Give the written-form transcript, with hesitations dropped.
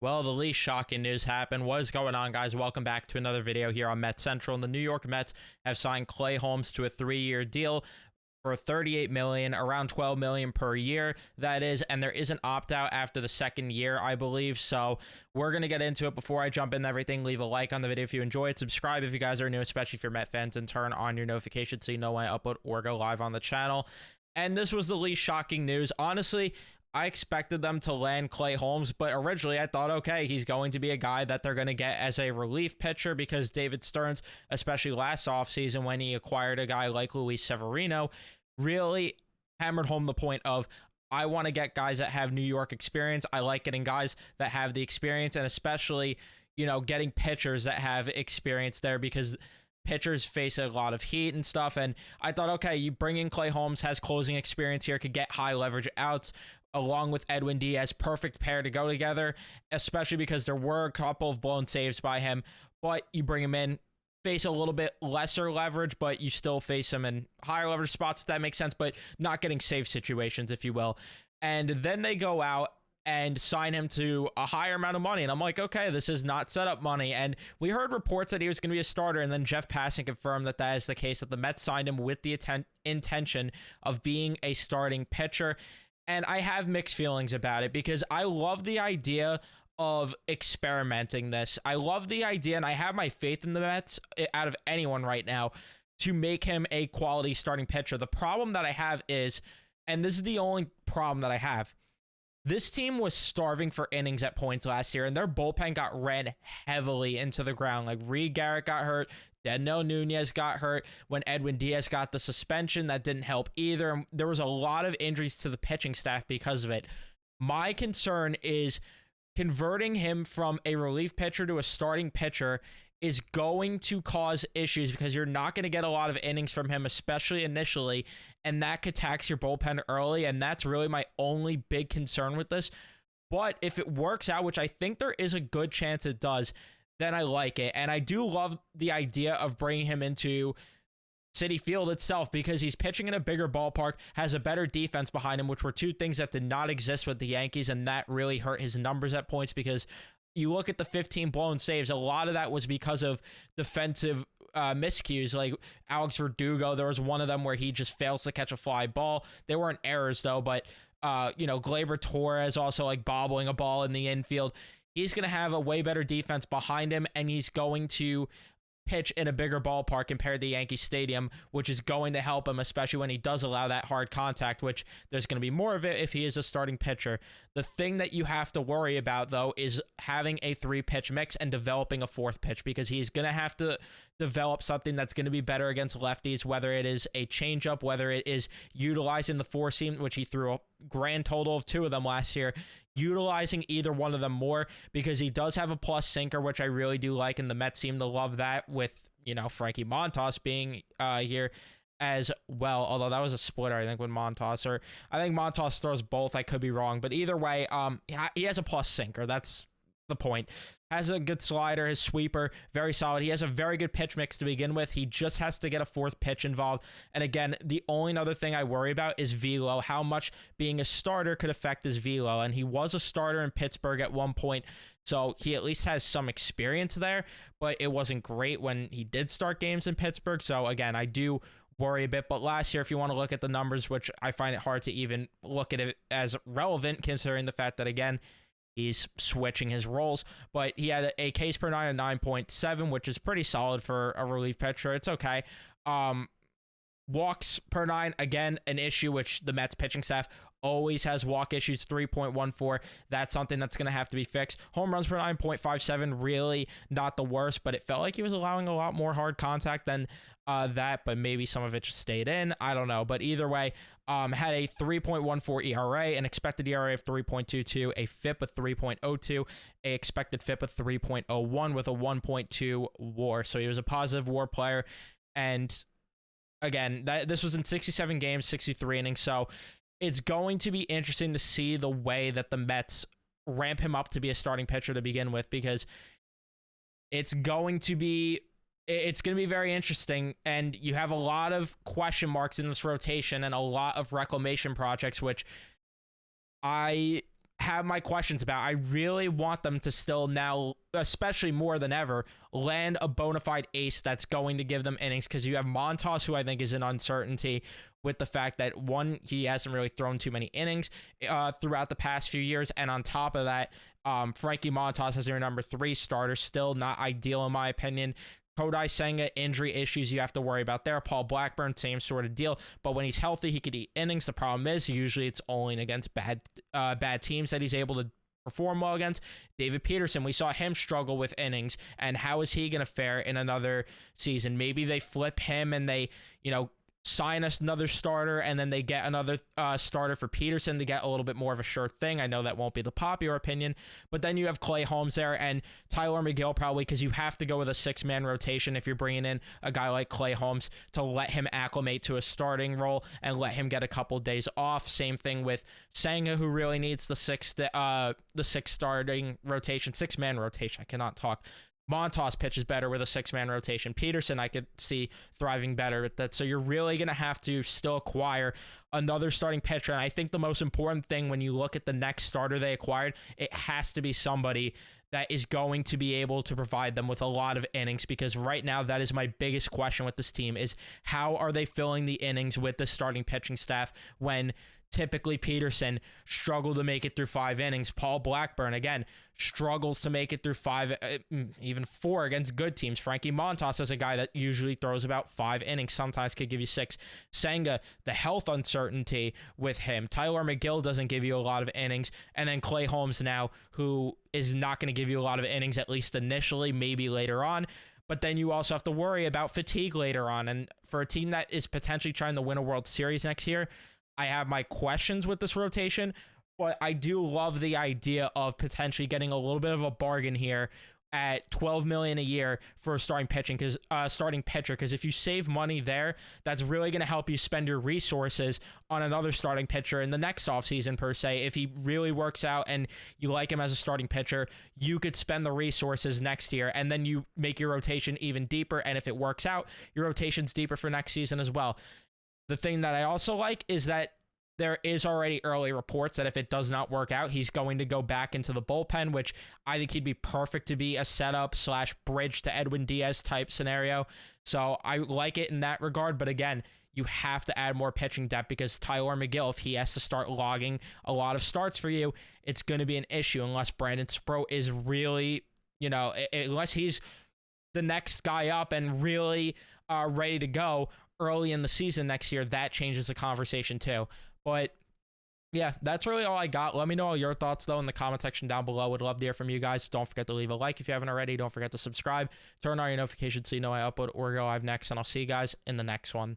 Well, the least shocking news happened. What is going on, guys? Welcome back to another video here on Met Central. And the New York Mets have signed Clay Holmes to a 3-year deal for $38 million, around $12 million per year, that is. And there is an opt-out after the second year, I believe. So we're going to get into it. Before I jump into everything, leave a like on the video if you enjoy it. Subscribe if you guys are new, especially if you're Met fans, and turn on your notifications so you know when I upload or go live on the channel. And this was the least shocking news. Honestly, I expected them to land Clay Holmes, but originally I thought, okay, he's going to be a guy that they're going to get as a relief pitcher because David Stearns, especially last offseason when he acquired a guy like Luis Severino, really hammered home the point of, I want to get guys that have New York experience. I like getting guys that have the experience, and especially, getting pitchers that have experience there because pitchers face a lot of heat and stuff. And I thought, okay, you bring in Clay Holmes, has closing experience here, could get high leverage outs along with Edwin Diaz, perfect pair to go together, especially because there were a couple of blown saves by him. But you bring him in, face a little bit lesser leverage, but you still face him in higher leverage spots, if that makes sense, but not getting save situations, if you will. And then they go out and sign him to a higher amount of money. And I'm like, okay, this is not setup money. And we heard reports that he was going to be a starter, and then Jeff Passan confirmed that that is the case, that the Mets signed him with the intention of being a starting pitcher. And I have mixed feelings about it because I love the idea of experimenting this. I love the idea, and I have my faith in the Mets out of anyone right now to make him a quality starting pitcher. The problem that I have is, and this is the only problem that I have, this team was starving for innings at points last year, and their bullpen got ran heavily into the ground. Like, Reed Garrett got hurt, Denno Nunez got hurt. When Edwin Diaz got the suspension, that didn't help either. There was a lot of injuries to the pitching staff because of it. My concern is converting him from a relief pitcher to a starting pitcher is going to cause issues because you're not going to get a lot of innings from him, especially initially, and that could tax your bullpen early, and that's really my only big concern with this. But if it works out, which I think there is a good chance it does, then I like it. And I do love the idea of bringing him into Citi Field itself because he's pitching in a bigger ballpark, has a better defense behind him, which were two things that did not exist with the Yankees, and that really hurt his numbers at points because you look at the 15 blown saves, a lot of that was because of defensive miscues. Like Alex Verdugo, there was one of them where he just fails to catch a fly ball. They weren't errors though, but Gleyber Torres also like bobbling a ball in the infield. He's going to have a way better defense behind him, and he's going to pitch in a bigger ballpark compared to Yankee Stadium, which is going to help him, especially when he does allow that hard contact, which there's going to be more of it if he is a starting pitcher. The thing that you have to worry about, though, is having a 3-pitch mix and developing a 4th pitch, because he's going to have to develop something that's going to be better against lefties, whether it is a changeup, whether it is utilizing the 4-seam, which he threw a grand total of 2 of them last year, utilizing either one of them more, because he does have a plus sinker, which I really do like, and the Mets seem to love that with, Frankie Montas being here as well, although that was a splitter, I think, with Montas, or I think Montas throws both, I could be wrong, but either way, he has a plus sinker, that's the point. Has a good slider, his sweeper, very solid. He has a very good pitch mix to begin with. He just has to get a 4th pitch involved. And again, the only other thing I worry about is velo, how much being a starter could affect his velo. And he was a starter in Pittsburgh at one point, so he at least has some experience there, but it wasn't great when he did start games in Pittsburgh. So again, I do worry a bit. But last year, if you want to look at the numbers, which I find it hard to even look at it as relevant, considering the fact that, again, he's switching his roles, but he had a Ks per 9 of 9.7, which is pretty solid for a relief pitcher. It's okay. Walks per 9, again, an issue, which the Mets pitching staff always has walk issues, 3.14. That's something that's going to have to be fixed. Home runs per 9.57, really not the worst, but it felt like he was allowing a lot more hard contact than that, but maybe some of it just stayed in. I don't know. But either way, had a 3.14 ERA, an expected ERA of 3.22, a FIP of 3.02, a expected FIP of 3.01 with a 1.2 WAR. So he was a positive WAR player. And again, this was in 67 games, 63 innings. So it's going to be interesting to see the way that the Mets ramp him up to be a starting pitcher to begin with, because it's going to be very interesting, and you have a lot of question marks in this rotation and a lot of reclamation projects, which I have my questions about. I really want them to still now, especially more than ever, land a bona fide ace that's going to give them innings, because you have Montas, who I think is an uncertainty with the fact that, one, he hasn't really thrown too many innings throughout the past few years, and on top of that, Frankie Montas as your number 3 starter, still not ideal in my opinion. Kodai Senga, injury issues you have to worry about there. Paul Blackburn, same sort of deal. But when he's healthy, he could eat innings. The problem is, usually it's only against bad teams that he's able to perform well against. David Peterson, we saw him struggle with innings. And how is he going to fare in another season? Maybe they flip him and they, sign us another starter, and then they get another starter for Peterson to get a little bit more of a sure thing. I know that won't be the popular opinion, but then you have Clay Holmes there and Tyler McGill probably, because you have to go with a 6-man rotation if you're bringing in a guy like Clay Holmes to let him acclimate to a starting role and let him get a couple days off. Same thing with Senga, who really needs the 6-man rotation. I cannot talk. Montas pitches better with a 6-man rotation. Peterson, I could see thriving better with that. So you're really going to have to still acquire another starting pitcher. And I think the most important thing when you look at the next starter they acquired, it has to be somebody that is going to be able to provide them with a lot of innings, because right now that is my biggest question with this team, is how are they filling the innings with the starting pitching staff when typically Peterson struggled to make it through 5 innings. Paul Blackburn, again, struggles to make it through 5, even 4 against good teams. Frankie Montas is a guy that usually throws about 5 innings, sometimes could give you 6. Senga, the health uncertainty with him. Tyler McGill doesn't give you a lot of innings. And then Clay Holmes now, who is not going to give you a lot of innings, at least initially, maybe later on. But then you also have to worry about fatigue later on. And for a team that is potentially trying to win a World Series next year, I have my questions with this rotation, but I do love the idea of potentially getting a little bit of a bargain here at $12 million a year for a starting pitcher, because if you save money there, that's really going to help you spend your resources on another starting pitcher in the next offseason per se. If he really works out and you like him as a starting pitcher, you could spend the resources next year, and then you make your rotation even deeper, and if it works out, your rotation's deeper for next season as well. The thing that I also like is that there is already early reports that if it does not work out, he's going to go back into the bullpen, which I think he'd be perfect to be a setup/bridge to Edwin Diaz type scenario. So I like it in that regard. But again, you have to add more pitching depth, because Tyler McGill, if he has to start logging a lot of starts for you, it's going to be an issue unless Brandon Sproat is really, unless he's the next guy up and really ready to go early in the season next year. That changes the conversation too. But yeah, that's really all I got. Let me know all your thoughts though in the comment section down below. Would love to hear from you guys. Don't forget to leave a like if you haven't already. Don't forget to subscribe, turn on your notifications so you know I upload or go live next, and I'll see you guys in the next one.